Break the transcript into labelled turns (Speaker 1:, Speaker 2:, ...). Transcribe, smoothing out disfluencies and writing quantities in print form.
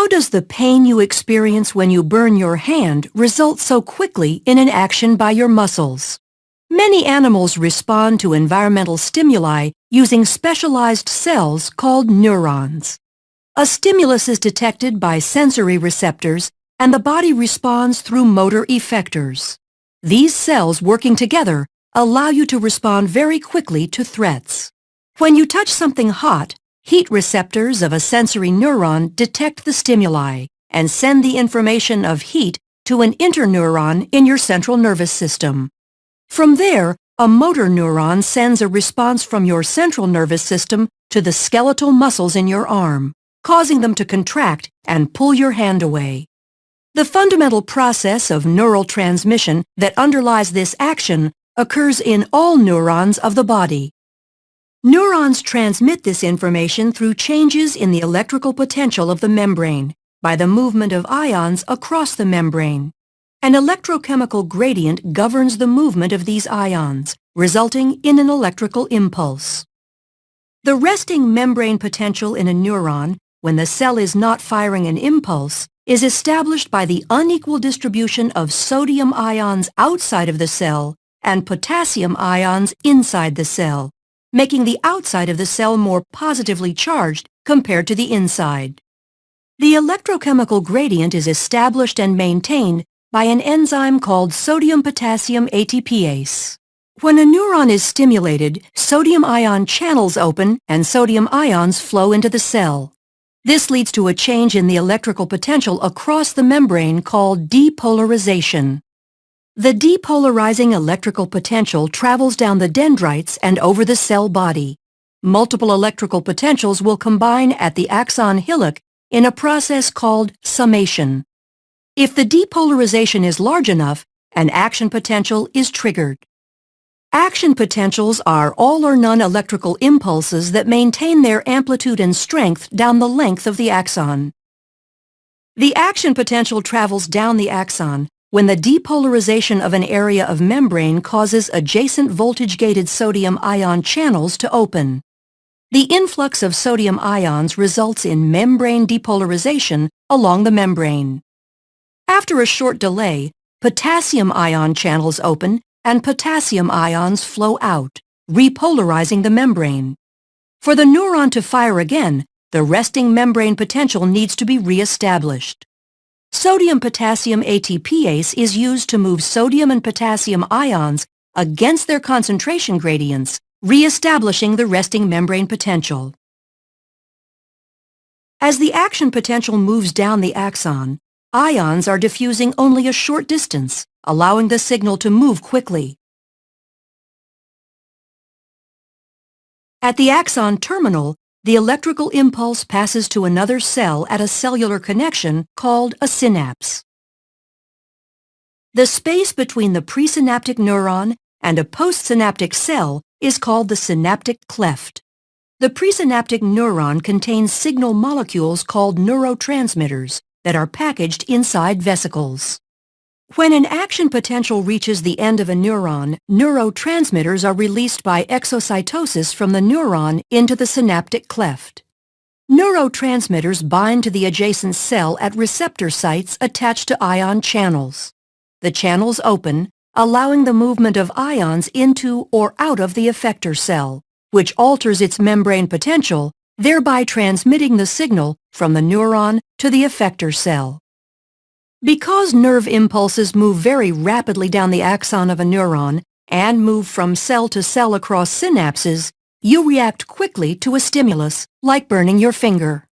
Speaker 1: How does the pain you experience when you burn your hand result so quickly in an action by your muscles? Many animals respond to environmental stimuli using specialized cells called neurons. A stimulus is detected by sensory receptors and the body responds through motor effectors. These cells working together allow you to respond very quickly to threats. When you touch something hot, heat receptors of a sensory neuron detect the stimuli and send the information of heat to an interneuron in your central nervous system. From there, a motor neuron sends a response from your central nervous system to the skeletal muscles in your arm, causing them to contract and pull your hand away. The fundamental process of neural transmission that underlies this action occurs in all neurons of the body. Neurons transmit this information through changes in the electrical potential of the membrane by the movement of ions across the membrane. An electrochemical gradient governs the movement of these ions, resulting in an electrical impulse. The resting membrane potential in a neuron, when the cell is not firing an impulse, is established by the unequal distribution of sodium ions outside of the cell and potassium ions inside the cell, making the outside of the cell more positively charged compared to the inside. The electrochemical gradient is established and maintained by an enzyme called sodium-potassium ATPase. When a neuron is stimulated, sodium ion channels open and sodium ions flow into the cell. This leads to a change in the electrical potential across the membrane called depolarization. The depolarizing electrical potential travels down the dendrites and over the cell body. Multiple electrical potentials will combine at the axon hillock in a process called summation. If the depolarization is large enough, an action potential is triggered. Action potentials are all or none electrical impulses that maintain their amplitude and strength down the length of the axon. The action potential travels down the axon when the depolarization of an area of membrane causes adjacent voltage-gated sodium ion channels to open. The influx of sodium ions results in membrane depolarization along the membrane. After a short delay, potassium ion channels open and potassium ions flow out, repolarizing the membrane. For the neuron to fire again, the resting membrane potential needs to be re-established. Sodium-potassium ATPase is used to move sodium and potassium ions against their concentration gradients, re-establishing the resting membrane potential. As the action potential moves down the axon, ions are diffusing only a short distance, allowing the signal to move quickly. At the axon terminal, the electrical impulse passes to another cell at a cellular connection called a synapse. The space between the presynaptic neuron and a postsynaptic cell is called the synaptic cleft. The presynaptic neuron contains signal molecules called neurotransmitters that are packaged inside vesicles. When an action potential reaches the end of a neuron, neurotransmitters are released by exocytosis from the neuron into the synaptic cleft. Neurotransmitters bind to the adjacent cell at receptor sites attached to ion channels. The channels open, allowing the movement of ions into or out of the effector cell, which alters its membrane potential, thereby transmitting the signal from the neuron to the effector cell. Because nerve impulses move very rapidly down the axon of a neuron and move from cell to cell across synapses, you react quickly to a stimulus, like burning your finger.